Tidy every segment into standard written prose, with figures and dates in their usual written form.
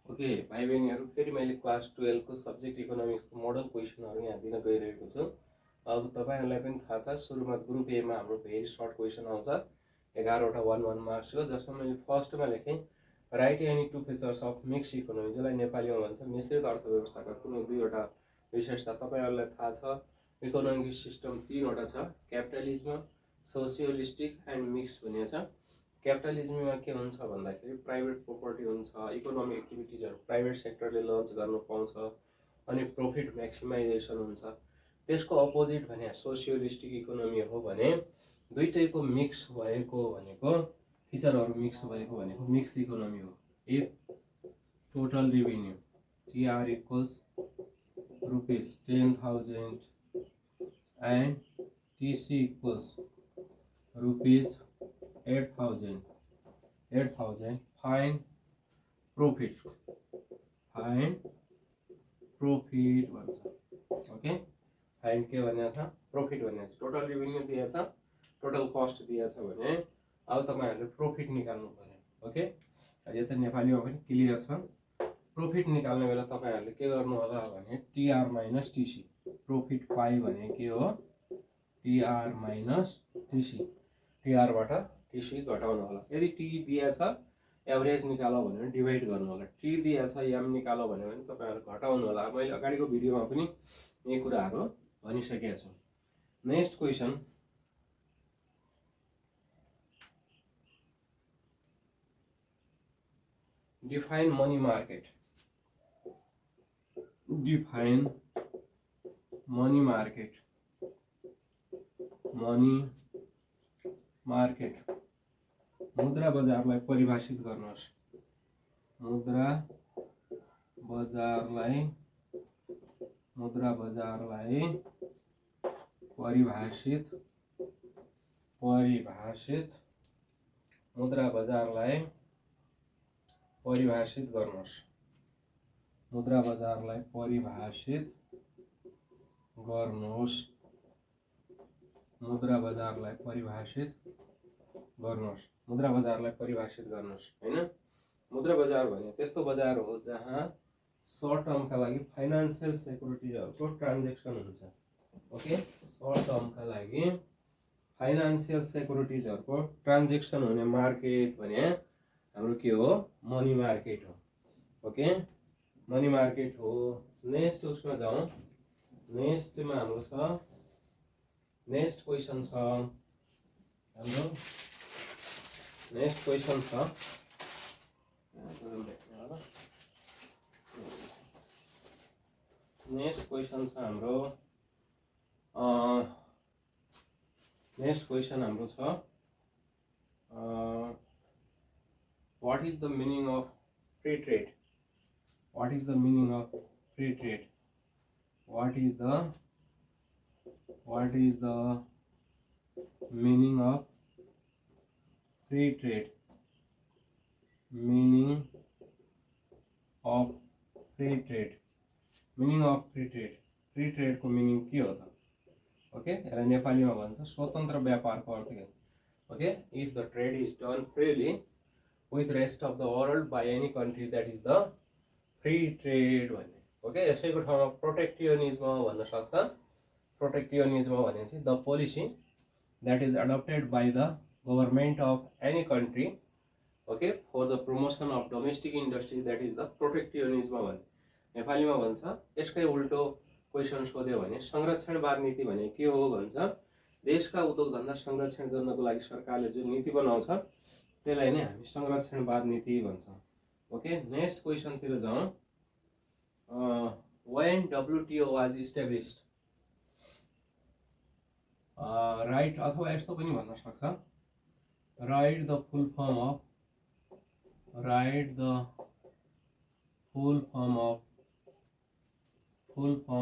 Okay भाइ बहिनीहरू, फेरि मैले क्लास 12 को सब्जेक्ट इकोनोमिक्सको मोडल क्वेसनहरू यहाँ दिन गइरहेको छु। अब तपाईँहरूलाई पनि थाहा छ, सुरुमा ग्रुप एमा हाम्रो भेरी सर्ट क्वेसन आउँछ 11वटा 1-1 मार्क्सको, जसमा मैले फर्स्टमा लेखेँ write any two features of mix economy, जसलाई नेपालीमा भन्छ मिश्रित अर्थव्यवस्थाका कुनै दुईवटा विशेषता। तपाईँहरूलाई थाहा छ इकोनोमिक सिस्टम तीनवटा छ, क्यापिटलिज्म, सोसियलिस्टिक एन्ड मिक्स भन्ने छ। क्यापिटलिज्ममा के हुन्छ भन्दाखेरि प्राइभेट प्रोपर्टी हुन्छ, इकोनोमिक एक्टिभिटिजहरू प्राइभेट सेक्टरले लन्च गर्न पाउँछ अनि प्रॉफिट म्याक्सिमाइजेसन हुन्छ। त्यसको अपोजिट भने सोसियलिस्टिक इकोनोमी हो भने दुईटैको मिक्स भएको भनेको फिचरहरू मिक्स भएको भनेको मिक्स इकोनोमी हो। If total revenue TR equals ₹10,000 and TC equals ₹8,000, find profit भन्छ। ओके, फाइन्ड के भनेको छ, प्रॉफिट भनेको छ। टोटल रेभिन्यू दिएछ, टोटल कस्ट दिएछ भने अब तपाईहरुले प्रॉफिट निकाल्नु पर्यो। ओके, यो त नेपालीमा पनि क्लियर छ। प्रॉफिट निकाल्ने बेला तपाईहरुले के गर्नु होला भने TR माइनस TC, प्रॉफिट पाइ भने के हो TR माइनस TC, TR बाट TC घटाउनु होला। यदि T दिएछ एभरेज निकाल्नु भने डिवाइड गर्नु होला, T दिएछ M निकाल्नु भने तपाईहरु घटाउनु होला। मैले अगाडिको भिडियोमा पनि यी कुराहरु भनिसकेको छु। Next question, define money market. Define money market. Money market. मुद्रा बजारलाई परिभाषित गर्नुहोस्। मुद्रा बजारलाई परिभाषित मुद्रा बजारलाई परिभाषित गर्नुहोस्। मुद्रा बजारलाई परिभाषित गर्नुहोस्। मुद्रा बजारलाई परिभाषित गर्नुहोस्। मुद्रा बजारलाई परिभाषित गर्नुहोस् हैन। मुद्रा बजार भने त्यस्तो बजार हो जहाँ सर्ट टर्मका लागि फाइनान्शियल सेक्युरिटीजहरुको ट्रान्ज्याक्सन हुन्छ। ओके, सर्ट टर्मका लागि फाइनान्शियल सेक्युरिटीजहरुको ट्रान्ज्याक्सन हुने मार्केट भने हाम्रो के हो, मनी मार्केट हो। ओके, मनी मार्केट हो। नेक्स्ट उसमा जाउँ। नेक्स्टमा हाम्रो छ, नेक्स्ट क्वेशन छ हाम्रो। नेक्स्ट क्वेशन छ हाम्रो। नेक्स्ट क्वेशन हाम्रो छ, what is the meaning of free trade? What is the meaning of free trade? What is the meaning of free trade? Meaning of free trade. Meaning of free trade. Free trade को meaning के हो त? Okay, यसलाई नेपालीमा भन्छ स्वतन्त्र व्यापारको अर्थ के? Okay, if the trade is done freely with rest of the world by any country, that is the free trade भन्ने। ओके, यसैको ठाउँमा प्रोटेक्टियोनिज्म भन्न सक्छ। प्रोटेक्टियोनिज्म भनेपछि the policy that is adopted by the government of any country, okay, for the promotion of domestic industry, that is the protectionism भन्ने। नेपालीमा भन्छ। यसकै उल्टो क्वेशन सोध्यो भने संरक्षणवाद नीति भने के हो भन्छ। देशका उद्योग धन्दा संरक्षण गर्नको लागि सरकारले जुन नीति बनाउँछ त्यसलाई नै हामी संरक्षणवाद नीति भन्छौं। ओके, नेक्स्ट क्वेशन तिर जाउँ। when WTO was established, right अथवा यस्तो पनि भन्न सक्छ, right the full form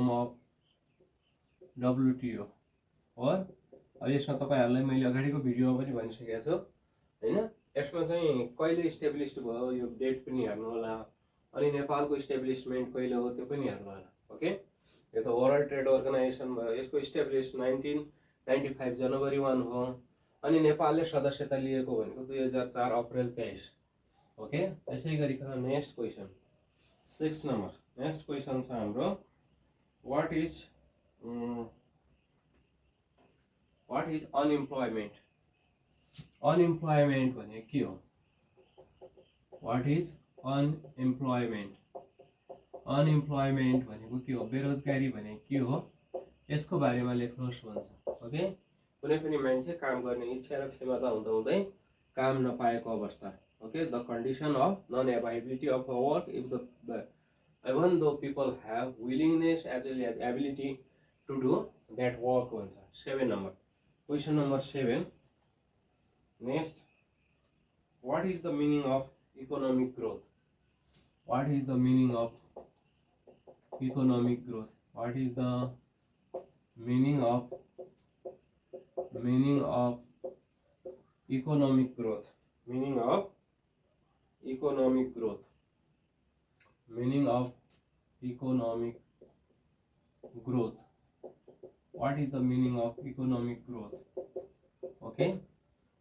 of WTO। और यसमा तपाईहरुलाई मैले अगाडिको भिडियोमा पनि भनिसकेको छु हैन। यसमा चाहिँ कहिले इस्टेब्लिश्ड भयो यो डेट पनि हेर्नु होला, अनि नेपालको इस्टेब्लिशमेन्ट कहिले हो त्यो पनि हेर्नु होला। ओके, यो त वर्ल्ड ट्रेड अर्गनाइजेसन भयो, यसको इस्टेब्लिश 1995 जनवरी 1 हो, अनि नेपालले सदस्यता लिएको भनेको 2004 अप्रिल 23। ओके, यसै गरिकन next question, 6 number next question छ हाम्रो what is unemployment unemployment भने के हो what is unemployment unemployment भनेको के हो बेरोजगारी भने के हो यसको बारेमा लेख्नुहोस् भन्छ ओके कुनै पनि मान्छे काम गर्ने इच्छा र क्षमता हुँदै काम नपाएको अवस्था okay the condition of non-availability of a work if the even though people have willingness as well as ability to do that work भन्छ 7 number question number 7 next what is the meaning of economic growth what is the meaning of economic growth what is the meaning of economic growth meaning of economic growth meaning of economic growth what is the meaning of economic growth okay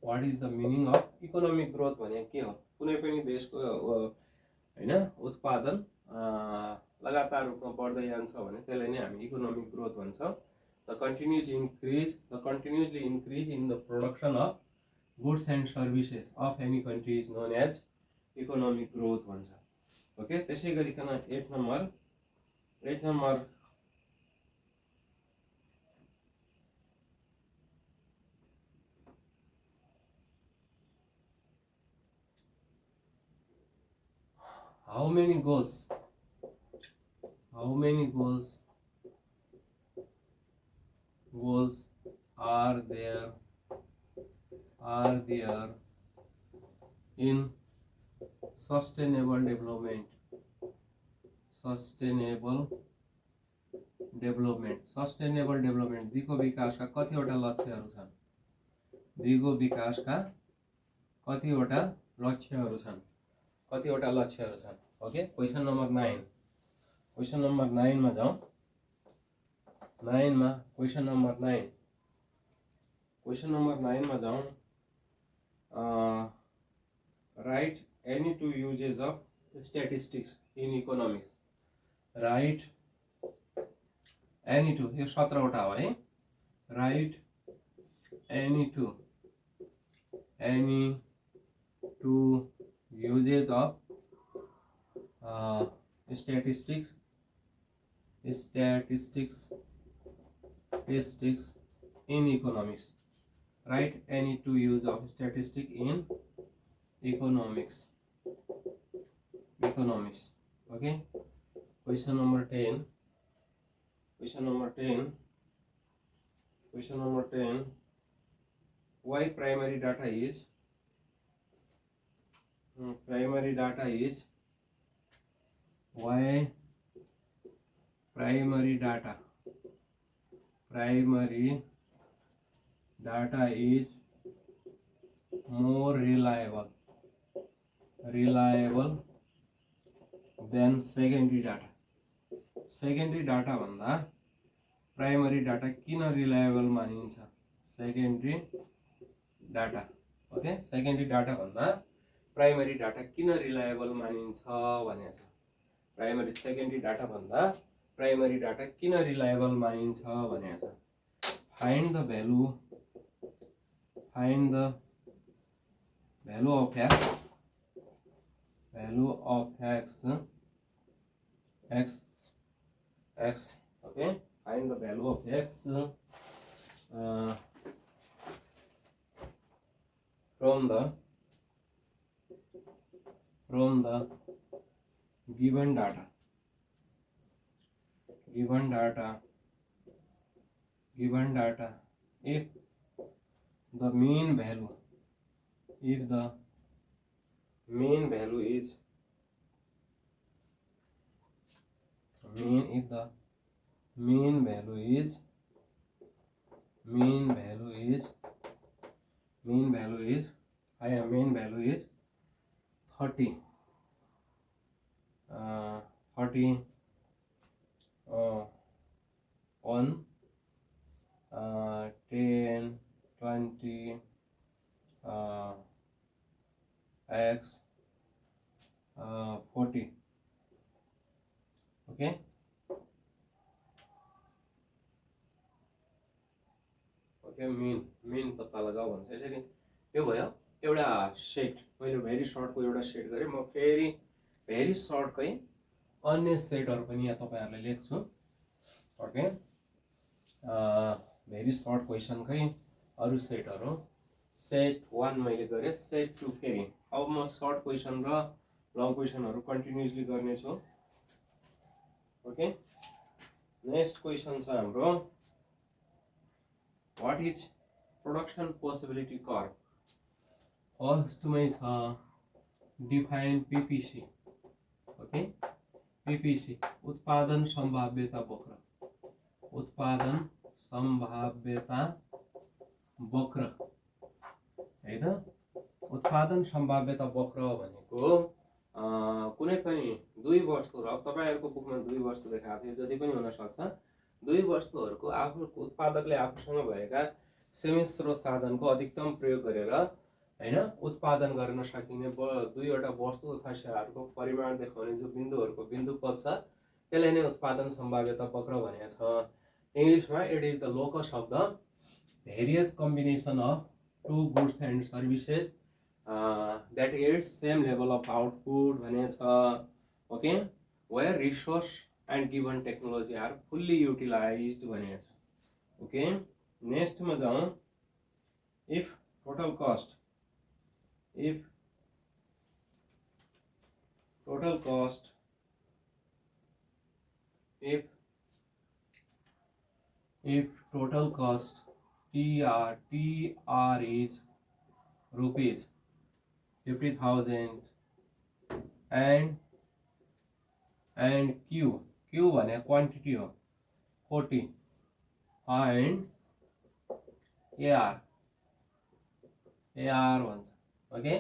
what is the meaning of economic growth भने के हो कुनै पनि देशको हैन उत्पादन लगातार रूपमा बढ्दै जान्छ भने त्यसलाई नै हामी इकोनोमिक ग्रोथ भन्छ the continuously increase in the production of goods and services of any country is known as economic growth भन्छ ओके त्यसै गरिकन 8 number how many goals are there in sustainable development दिगो विकासका कतिवटा लक्ष्यहरू छन् दिगो विकासका कतिवटा लक्ष्यहरू छन् ओके क्वेशन नम्बर 9 मा जाउँ 9 मा क्वेशन नम्बर 9 मा जाउँ write any two uses of statistics in economics write any two यो 17 वटा हो है write any two uses of statistics in economics write any two use of statistics in economics okay question number 10 why primary data is why primary data is more reliable than secondary data भन्दा primary data किन reliable मानिन्छ secondary data okay secondary data भन्दा primary data किन reliable मानिन्छ भनेको छ secondary data भन्दा primary data किन रिलायबल मानिन्छ भनेको छ find the value of x okay find the value of x from the given data if the mean value is mean value is 30 1 10 20 x 40 okay mean पत्ता लगाऊ भन्छ यसरी। यो भयो एउटा सेट, मैले भेरी सर्टको एउटा सेट गरेँ। म फेरि भेरी सर्टकै अन्य सेटहरू पनि यहाँ तपाईँहरूलाई लेख्छु। ओके, भेरी सर्ट क्वेसनकै अरू सेटहरू, सेट 1 मैले गरेँ, सेट 2 फेरि। अब म सर्ट क्वेसन र लङ क्वेसनहरू कन्टिन्युसली गर्नेछु। ओके, नेक्स्ट क्वेसन छ हाम्रो what is production possibility curve. फर्स्टमै छ डिफाइन पीपीसी। ओके, पीपीसी उत्पादन सम्भाव्यता वक्र, उत्पादन सम्भाव्यता वक्र है त। उत्पादन सम्भाव्यता वक्र भनेको कुनै पनि दुई वस्तुहरू, अब तपाईँहरूको बुकमा दुई वस्तु देखाएको थियो, जति पनि हुनसक्छ दुई वस्तुहरूको आफ्नो उत्पादकले आफूसँग भएका सीमित स्रोत साधनको अधिकतम प्रयोग गरेर हैन उत्पादन गर्न सकिने दुईवटा वस्तु तथा सेवाहरूको परिमाण देखाउने जो बिन्दुहरूको बिन्दुपद छ त्यसलाई नै उत्पादन सम्भाव्यता वक्र भनेको छ। इङ्ग्लिसमा it is the locus of the various combination of two goods and services that yields same level of output भनेको छ। Okay, where resource and given technology are fully utilized भनेको छ। ओके, नेक्स्ट मा जाउँ। if total cost TR is rupees 50,000 and Q भने quantity हो 40 and AR भन्छ। Okay,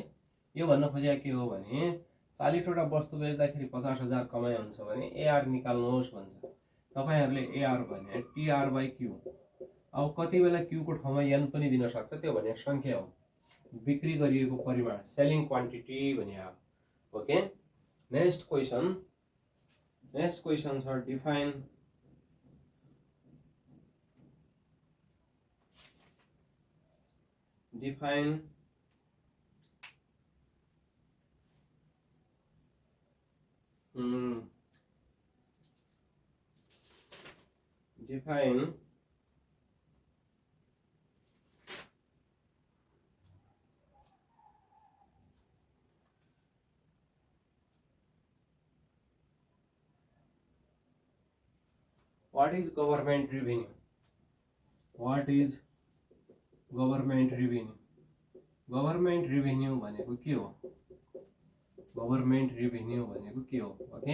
यो भन्न खोजेको के हो भने 40वटा वस्तु बेच्दाखेरि 50,000 कमाइ हुन्छ भने AR निकाल्नुहोस् भन्छ। तपाईहरुले AR भने TR बाइ Q। अब कति बेला Q को ठाउँमा N पनि दिन सक्छ, त्यो भने संख्या हो, बिक्री गरिएको परिमाण, सेलिङ क्वान्टिटी भनिएको। ओके, नेक्स्ट क्वेसन छ define what is government revenue? Government revenue भनेको के हो? ओके,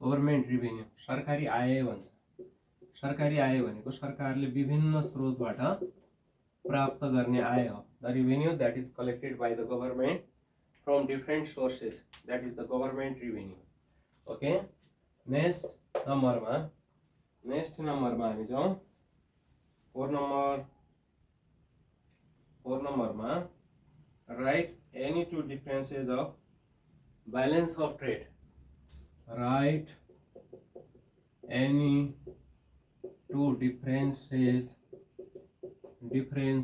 गभर्नमेन्ट रेभेन्यू सरकारी आय भन्छ। सरकारी आय भनेको सरकारले विभिन्न स्रोतबाट प्राप्त गर्ने आय हो। The revenue that is collected by the government from different sources, that is the government revenue. Okay, next नम्बरमा हामी जाउँ। 4 नम्बरमा write any two differences of balance of trade. Write any two differences between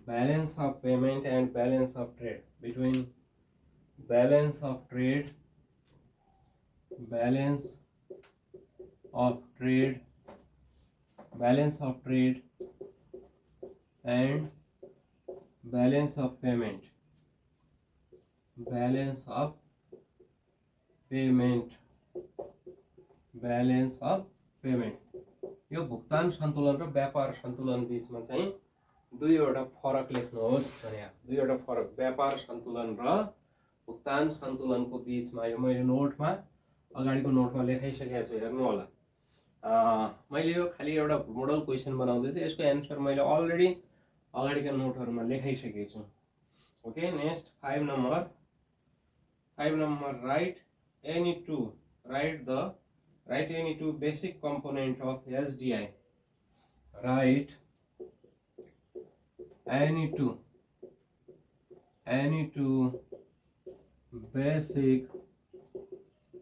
balance of payment and balance of trade, between balance of trade and balance of payment, यो भुक्तान सन्तुलन र व्यापार सन्तुलन बीचमा चाहिँ दुईवटा फरक लेख्नुहोस् भने, दुईवटा फरक व्यापार सन्तुलन र भुक्तान सन्तुलनको बीचमा यो मैले नोटमा अगाडिको नोटमा लेखाइसकेको छु, हेर्नु होला। मैले यो खाली एउटा मोडल क्वेसन बनाउँदै छु, यसको एन्सर मैले अलरेडी अगाडिका नोटहरुमा लेखाइसकेको छु। Okay, next 5 number write any two basic component of SDI। राइट any two basic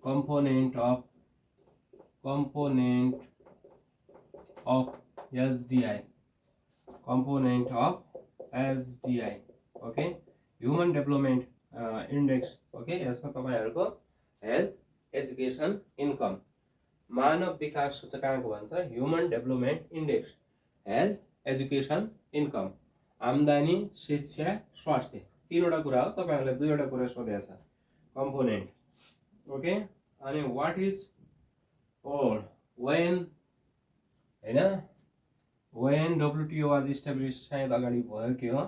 component of SDI, component of SDI, okay, Human Development Index, okay, यसमा तपाईहरुको हेल्थ, एजुकेसन, इन्कम, मानव विकास सूचकांक भन्छ, human development index, health, education, income, आम्दानी, शिक्षा, स्वास्थ्य, तीनवटा कुरा हो। तपाईहरुले दुईवटा कुरा सोधेको छ, कम्पोनेन्ट, ओके। अनि व्हाट इज और when हैन, when WTO was established सायद अगाडि भयो के हो,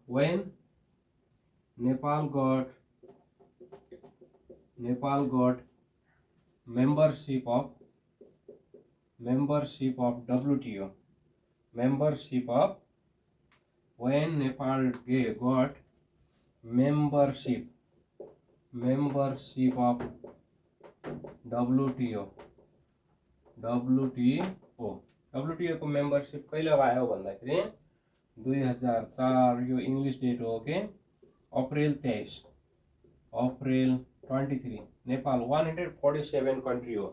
when Nepal got membership of WTO, when Nepal got membership of WTO को मेम्बरशिप कहिले आयो भन्दाखेरि 2004, यो इंग्लिश डेट हो के, अप्रिल 23, अप्रिल 23। नेपाल 147 कंट्री हो,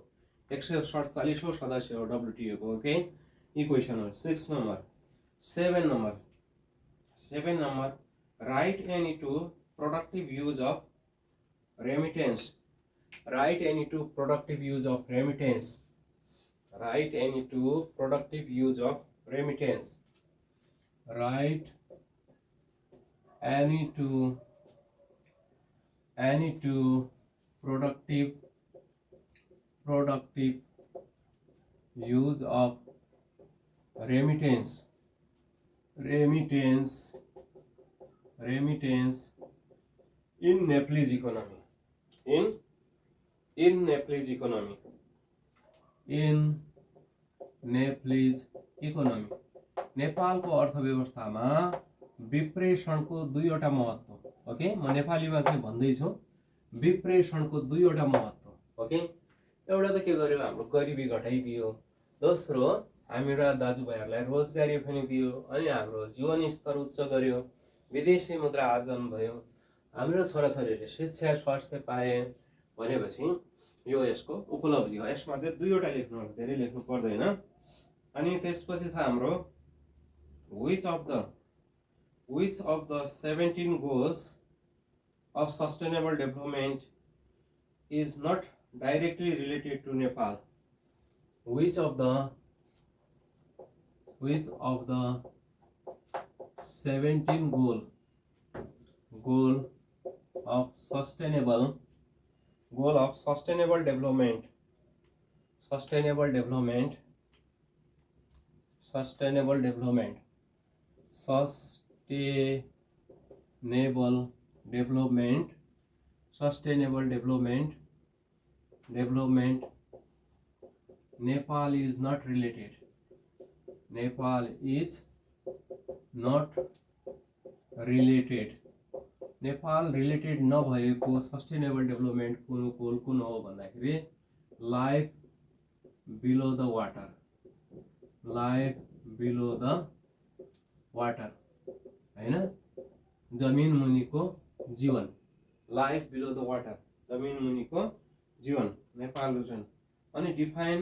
147 सदस्य हो WTO को, ओके। ये क्वेश्चन हो 6 number. 7 number, write any two productive use of remittance, write any two productive use of remittance, write any two productive use of remittance, write any two productive use of remittance in Nepalese economy, in Nepalese economy, नेपालको अर्थव्यवस्थामा विप्रेषणको दुईवटा महत्व, okay. म नेपालीमा चाहिँ भन्दै छु, विप्रेषणको दुईवटा महत्व, ओके। एउटा त के गर्यो, हाम्रो गरिबी घटाइदियो, दोस्रो हामीरा दाजुभाइहरुलाई रोजगारी पनि दियो, अनि हाम्रो जीवन स्तर उच्च गर्यो, विदेशी मुद्रा आर्जन भयो, हाम्रो छोराछोरीले शिक्षा स्वास्थ्य पाए भनेपछि यो यसको उपलब्धि हो। यसमा दुईवटा लेख्नु होला, धेरै लेख्नु पर्दैन। अनि त्यसपछि छ हाम्रो which of the 17 goals of sustainable development is not directly related to Nepal, which of the 17 goal of sustainable development Nepal is not related, Nepal related नभएको सस्टेनेबल डेभलपमेन्ट कुन हो भन्दाखेरि लाइफ बिलो द वाटर, हैन, जमिन मुनिको जीवन, life below the water, जमिन मुनिको जीवन, नेपाल रिजन। अनि define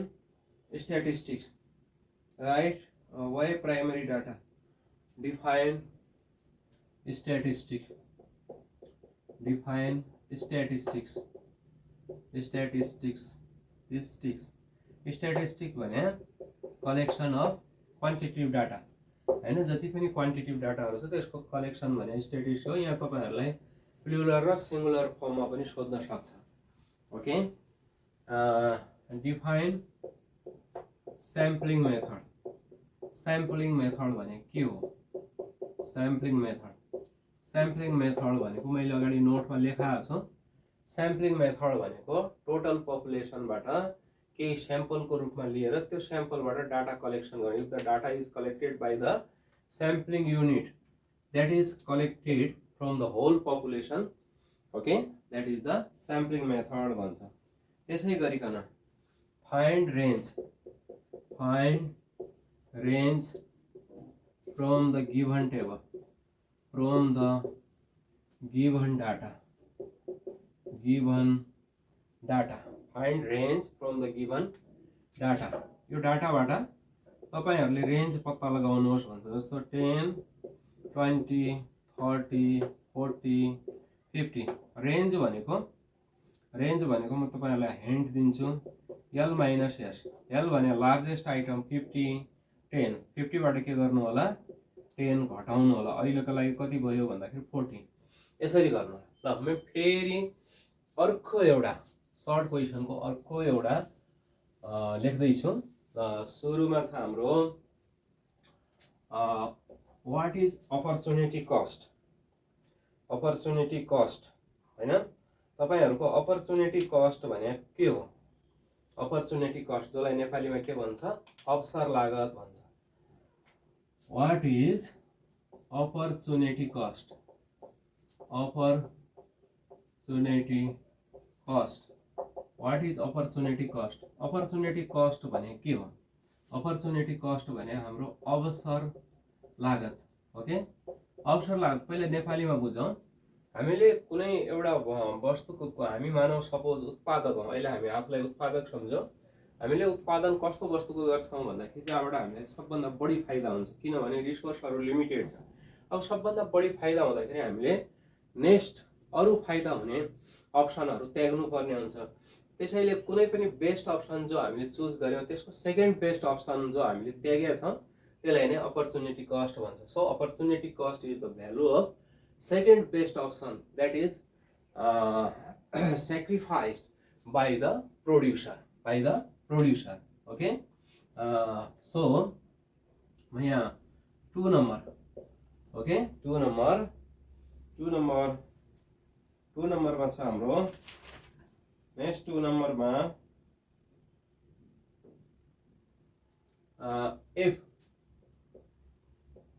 statistics, write, why primary data, define statistics भने कलेक्सन अफ क्वान्टिटेटिभ डाटा, हैन, जति पनि क्वान्टिटेटिभ डाटाहरु छ त्यसको कलेक्सन भने स्ट्याटिस्टिक्स हो। यहाँ तपाईहरुलाई प्लुरल र सिंगुलर फर्ममा पनि सोध्न सक्छ, ओके। डिफाइन स्याम्पलिङ मेथड भने के हो? स्याम्पलिङ मेथड भनेको मैले अगाडि नोटमा लेखाएको छु। स्याम्पलिङ मेथड भनेको टोटल पपुलेसनबाट केही स्याम्पलको रूपमा लिएर त्यो स्याम्पलबाट डाटा कलेक्सन गर्ने। The data is collected by the sampling unit that is collected from the whole population, okay, that is the sampling method भन्छ। त्यसै गरिकन find range from the given table, from the given data, given data, find range from the given data. यो डाटाबाट तपाईहरुले range पत्ता लगाउनुहोस् भन्छ। जस्तो 10 20 30 40 50। रेन्ज भनेको म तपाईहरुलाई हिन्ट दिन्छु। L minus S। L भने लार्जेस्ट आइटम 50 10। 50 बाट के गर्नु होला 10 घटाउनु होला। अहिलेको लागि कति भयो भन्दाखेरि 40। यसरी गर्नु। ल म फेरि अर्को एउटा सर्ट क्वेशनको अर्को एउटा लेख्दै छु। सुरुमा छ हाम्रो what is opportunity cost. Opportunity cost हैन, तपाईहरुको अपर्चुनिटी कस्ट भने के हो? अपर्चुनिटी कस्ट जसलाई नेपालीमा के भन्छ अवसर लागत भन्छ। What is opportunity cost? Opportunity cost. What is opportunity cost? Opportunity cost भने के हो? अपर्चुनिटी कस्ट भने हाम्रो अवसर लागत। ओके, अवसर लागत पहिला नेपालीमा बुझौं। हामीले कुनै एउटा वस्तुको हामी मानव सपोज उत्पादक हौं। अहिले हामी आफूलाई उत्पादक सम्झौं। हामीले उत्पादन कस्तो वस्तुको गर्छौं भन्दाखेरि जहाँबाट हामीलाई सबभन्दा बढी फाइदा हुन्छ, किनभने रिसोर्सहरु लिमिटेड छ। अब सबभन्दा बढी फाइदा हुँदाखेरि हामीले नेक्स्ट अरु फाइदा हुने अप्सनहरु त्याग्नु पर्ने हुन्छ। त्यसैले कुनै पनि बेस्ट अप्सन जो हामीले चुज गर्यौं त्यसको सेकेन्ड बेस्ट अप्सन जो हामीले त्यागेका छौं त्यसलाई नै अपर्चुनिटी कस्ट भन्छ। So opportunity cost is the value of second best option that is sacrificed by the producer. Okay, so म यहाँ 2 नम्बर, ओके 2 नम्बरमा छ हाम्रो नेक्स्ट 2 नम्बरमा if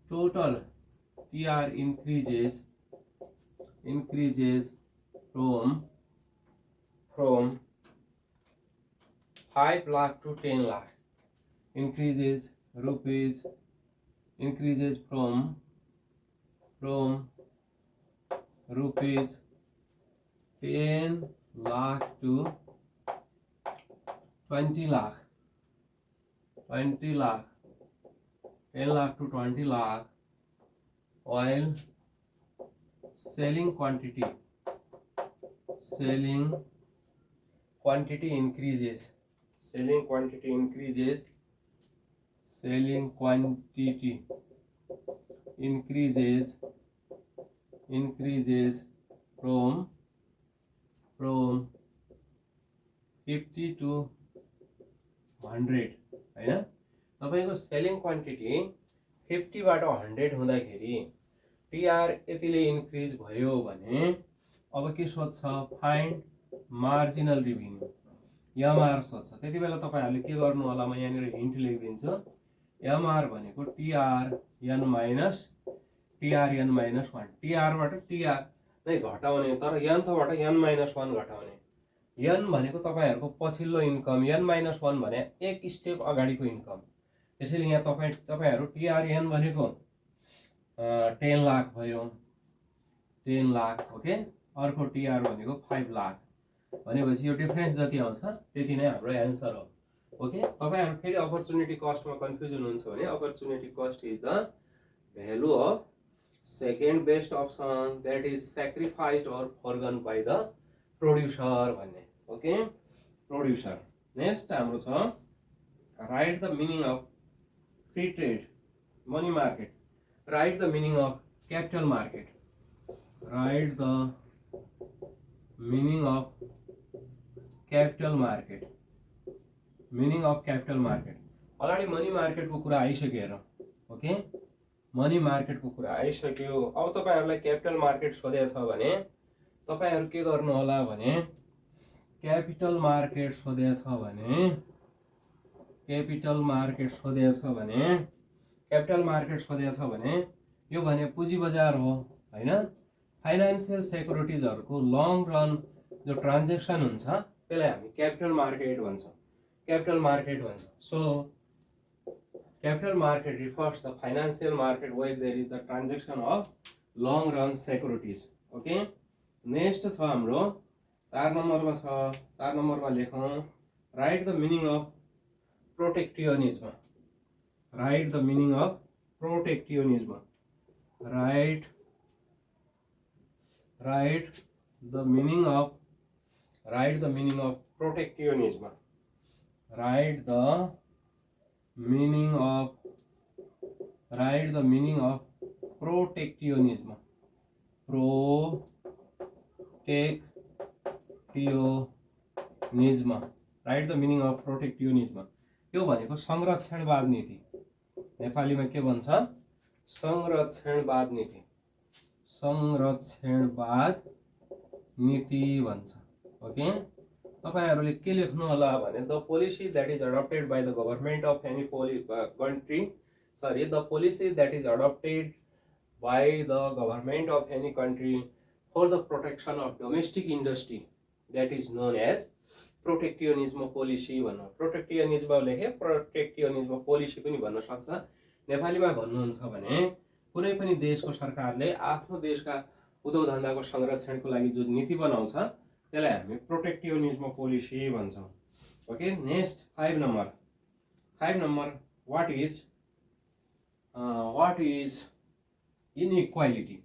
total TR increases from 5 lakh to 10 lakh, increases from rupees 10 lakh to 20 lakh, 10 lakh to 20 lakh, while selling quantity increases from 50 to 100 हैन। तपाईको selling quantity 50 बाट 100 हुँदाखेरि टीआर यतिले इन्क्रिज भयो भने अब के सोध्छ फाइन्ड मार्जिनल रेभिन्यू, एमआर सोध्छ। त्यतिबेला तपाईहरुले के गर्नु होला, म यहाँनिर हिन्ट लेखिदिन्छु। एमआर भनेको टीआरएन माइनस 1। टीआर बाट टीआर नै घटाउने, तर एनथबाट एन माइनस 1 घटाउने। एन भनेको तपाईहरुको पछिल्लो इन्कम, एन माइनस 1 भने एक स्टेप अगाडिको इन्कम। त्यसैले यहाँ तपाईहरु टीआरएन भनेको 10 लाख भयो, 10 लाख। ओके, अर्को टीआर भनेको 5 लाख भनेपछि यो डिफरेन्स जति आउँछ त्यति नै हाम्रो एन्सर हो। ओके, तपाईहरु फेरि अपर्चुनिटी कस्टमा कन्फ्युजन हुन्छ भने opportunity cost is the value of second best option that is sacrificed और फॉरगन बाय द प्रोड्युसर भन्ने। Okay, producer. नेक्स्ट हाम्रो छ right the meaning of free trade money market. Write the meaning of capital market. Write the meaning of capital market. Meaning of capital market. Already money market को कुरा आइसक्यो हेर। Okay, money market को कुरा आइसक्यो। अब तपाईहरुलाई क्यापिटल मार्केट सोधेछ भने तपाईहरु के गर्नु होला भने क्यापिटल मार्केट सोधेछ भने क्यापिटल मार्केट सोधेछ भने यो भने पुँजी बजार हो हैन। फाइनान्शियल सेक्युरिटीजहरुको लङ रन जो ट्रान्ज्याक्सन हुन्छ त्यसलाई हामी क्यापिटल मार्केट भन्छ। So capital market refers the financial market where there is the transaction of long run securities. Okay, next छ हाम्रो 4 नम्बरमा छ, 4 नम्बरमा लेखौँ write the meaning of protectionism. Write the meaning of protectionism. Write the meaning of protectionism. Write the meaning of protectionism। Write the meaning of protectionism. यो भनेको संरक्षणवाद नीति। नेपालीमा के भन्छ? संरक्षणवाद नीति। संरक्षणवाद नीति भन्छ। ओके, तपाईहरुले के लेख्नु होला भने the policy that is adopted by the government of any country, sorry, the policy that is adopted by the government of any country for the protection of domestic industry that is known as protectionism policy भन्नु। Protectionism लेखे, प्रोटेक्टियोनिज्म policy पनि भन्न सक्छ। नेपालीमा भन्नुहुन्छ भने कुनै पनि देशको सरकारले आफ्नो देशका उद्योग धन्दाको संरक्षणको लागि जो नीति बनाउँछ त्यसलाई हामी प्रोटेक्टियोनिज्म पोलिसी भन्छौँ। Okay, next 5 number. What is inequality?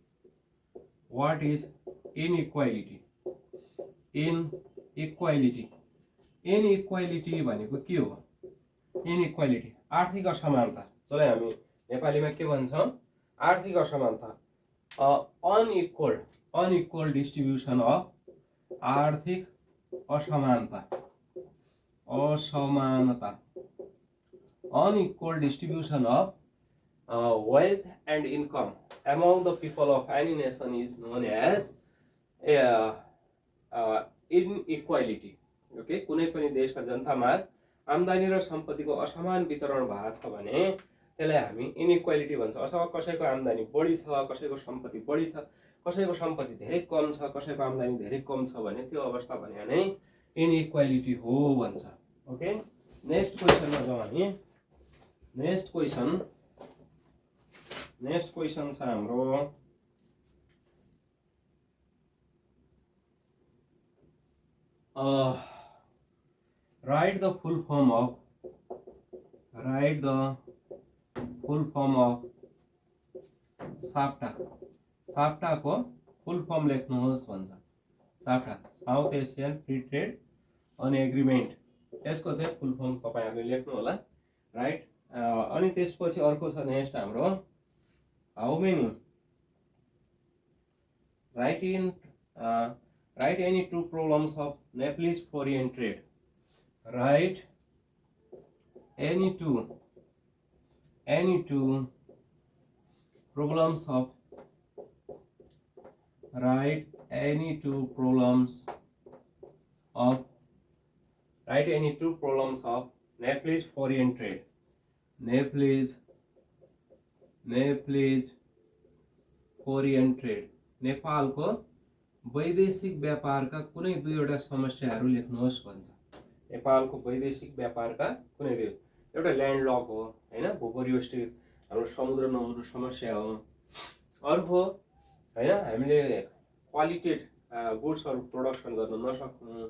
What is inequality? Inequality भनेको के हो? इनइक्वालिटी आर्थिक असमानता, जसलाई हामी नेपालीमा के भन्छौँ? आर्थिक असमानता। अनइक्वल डिस्ट्रिब्युसन अफ, आर्थिक असमानता, unequal distribution of wealth and income among the people of any nation is known as inequality। Okay, कुनै पनि देशका जनतामाझ आम्दानी र सम्पत्तिको असमान वितरण भएको छ भने त्यसलाई हामी इनइक्वालिटी भन्छ। अथवा कसैको आम्दानी बढी छ, कसैको सम्पत्ति बढी छ, कसैको सम्पत्ति धेरै कम छ, कसैको आम्दानी धेरै कम छ भने त्यो अवस्था भने नै इनइक्वालिटी हो भन्छ। ओके, नेक्स्ट क्वेशनमा जाउँ हामी। नेक्स्ट क्वेशन छ हाम्रो write the full form of SAPTA. साप्टाको फुल फर्म लेख्नुहोस् भन्छ। SAPTA, South Asian free trade अनि एग्रिमेन्ट, यसको चाहिँ फुल फर्म तपाईहरुले लेख्नु होला। राइट, अनि त्यसपछि अर्को छ नेक्स्ट हाम्रो how many write any two problems of Nepalese foreign trade. Write any two problems of Nepalese foreign trade। Nepalese foreign trade, नेपालको वैदेशिक व्यापारका कुनै दुईवटा समस्याहरू लेख्नुहोस् भन्छ। नेपालको वैदेशिक व्यापारका कुनै दुई, एउटा ल्यान्ड लक हो हैन, भूपरिवेष्टित हाम्रो समुद्र नहुनु समस्या हो। अर्को हैन, हामीले क्वालिटेड गुड्सहरु प्रोडक्सन गर्न नसक्नु,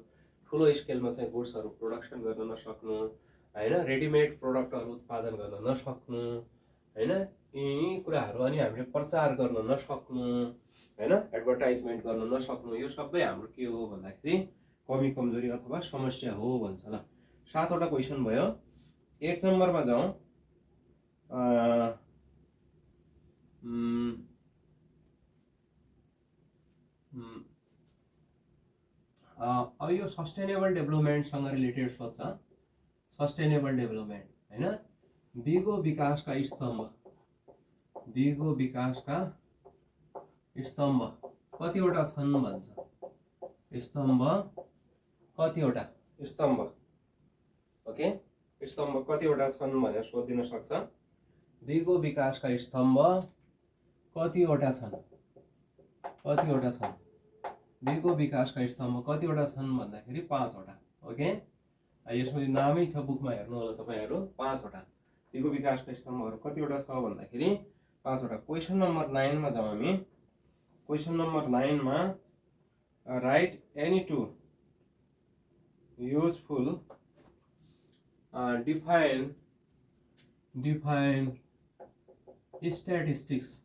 ठुलो स्केलमा चाहिँ गुड्सहरु प्रोडक्सन गर्न नसक्नु हैन, रेडिमेड प्रोडक्टहरु उत्पादन गर्न नसक्नु हैन, यी कुराहरु, अनि हामीले प्रचार गर्न नसक्नु हैन, एडभर्टाइजमेन्ट गर्न नसक्नु, यो सबै हाम्रो के हो भन्दाखेरि कमी कमजोरी अथवा समस्या हो भन्छ। ल, 7 वटा क्वेशन भयो। 8 नम्बरमा जाउँ। अब यो सस्टेनेबल डेभलपमेन्टसँग रिलेटेड सोध्छ। सस्टेनेबल डेभलपमेन्ट हैन, दिगो विकासका स्तम्भ कतिवटा छन् भन्छ। स्तम्भ कतिवटा? ओके, स्तम्भ कतिवटा छन् भनेर सोधिन सक्छ। दिगो विकासका स्तम्भ कतिवटा छन्? दिगो विकासका स्तम्भ कतिवटा छन् भन्दाखेरि 5 वटा। ओके, यसमा नामै छ, बुकमा हेर्नु होला तपाईहरु। 5 वटा दिगो विकासका स्तम्भहरु कतिवटा छ भन्दाखेरि 5 वटा। क्वेशन नम्बर 9 मा जाउँ हामी। क्वेशन नम्बर 9 मा write any two useful define statistics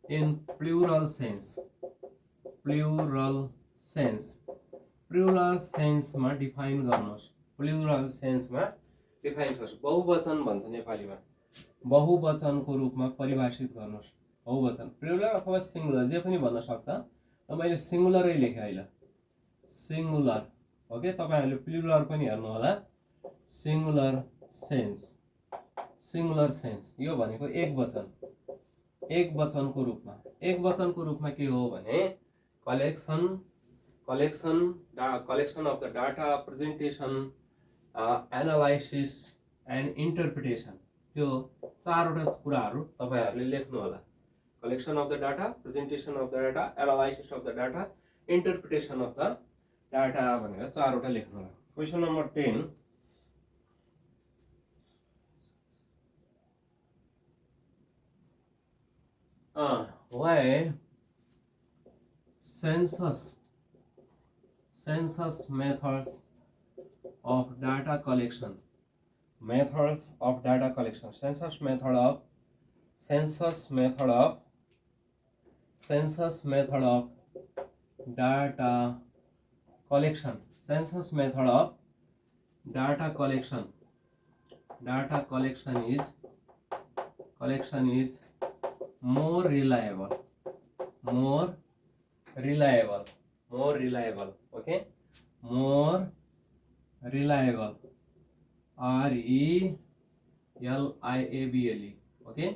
in plural sense मा डिफाइन गर्नुहोस् प्लुरल सेन्समा डिफाइन गर्नुहोस् बहुवचन भन्छ नेपालीमा बहुवचनको रूपमा परिभाषित गर्नुहोस् बहुवचन प्लुरल अथवा सिंगुलर जे पनि भन्न सक्छ मैले सिंगुलरै लेखे अहिले सिंगुलर ओके तपाईहरुले प्लुरल पनि हेर्नु होला सिंगुलर सेन्स यो भनेको एक वचनको रूपमा के हो भने collection of the data presentation analysis and interpretation त्यो चारवटा कुराहरु तपाईहरुले लेख्नु होला collection of the data presentation of the data analysis of the data interpretation of the data भनेर चारवटा लेख्नु होला question number 10 why census methods of data collection census method of data collection is more reliable okay more reliable RELIABLE okay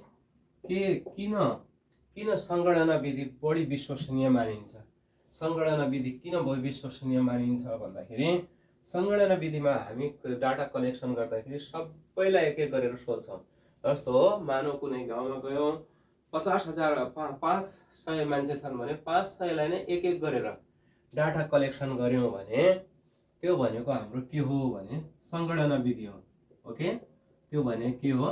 किन संगणना विधि बढी विश्वसनीय मानिन्छ संगणना विधि किन बढी विश्वसनीय मानिन्छ भन्दाखेरि संगणना विधिमा हामी डाटा कलेक्सन गर्दाखेरि सबैलाई एक एक गरेर सोध्छौं जस्तो मानव कुनै गाउँमा गयौं 50,000 मान्छे छन् भने 500 लाई नै एक एक गरेर डाटा कलेक्सन गर्यौं भने त्यो भनेको हाम्रो के हो भने संगणना विधि हो ओके त्यो भने के हो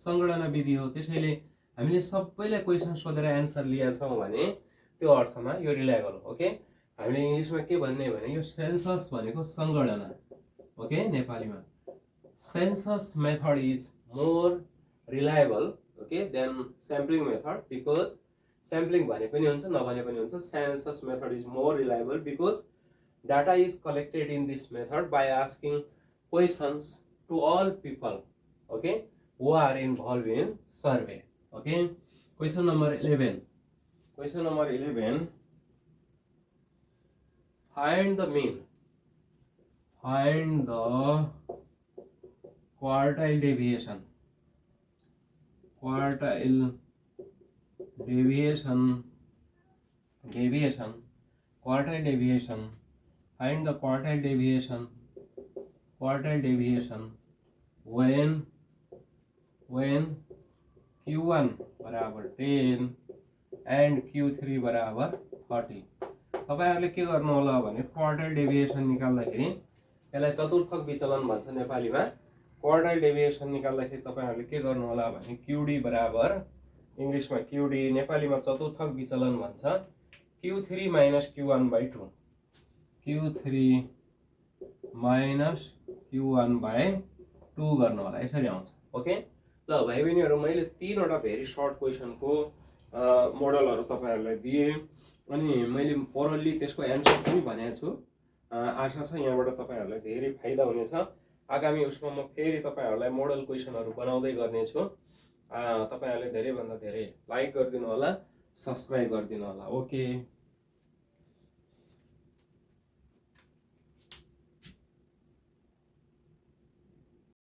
संगणना विधि हो त्यसैले हामीले सबैलाई क्वेशन सोधेर आन्सर लिया छौं भने त्यो अर्थमा यो रिलायबल हो ओके हामीले इंग्लिशमा के भन्ने भने यो सेन्सस भनेको संगणना ओके नेपालीमा census method is more reliable okay then sampling method because sampling भने पनि हुन्छ नभने पनि हुन्छ census method is more reliable because data is collected in this method by asking questions to all people okay who are involved in survey okay question number 11 find the mean find the quartile deviation find the quartile deviation when Q1 बराबर 10 and Q3 बराबर 30 तपाईहरुले के गर्नु होला भने quartile deviation निकाल्दाखेरि यसलाई चतुर्थक विचलन भन्छ नेपालीमा क्वार्टाइल डेभिएसन निकाल्दाखेरि तपाईहरुले के गर्नु होला भने QD बराबर इंग्लिशमा QD नेपालीमा चतुर्थक विचलन भन्छ Q3 minus Q1/2 Q3 minus Q1/2 गर्नु होला यसरी आउँछ ओके ल भाइ बहिनीहरु मैले तीनवटा भेरी सर्ट क्वेशनको मोडलहरु तपाईहरुलाई दिए अनि मैले ओरली त्यसको एन्सर पनि भनेको छु आशा छ यहाँबाट तपाईहरुलाई धेरै फाइदा हुनेछ आगामी उसमा म फेरि तपाईहरुलाई मोडल क्वेशनहरु बनाउँदै गर्ने छु तपाईहरुले धेरै भन्दा धेरै लाइक गरिदिनु होला सब्स्क्राइब गरिदिनु होला ओके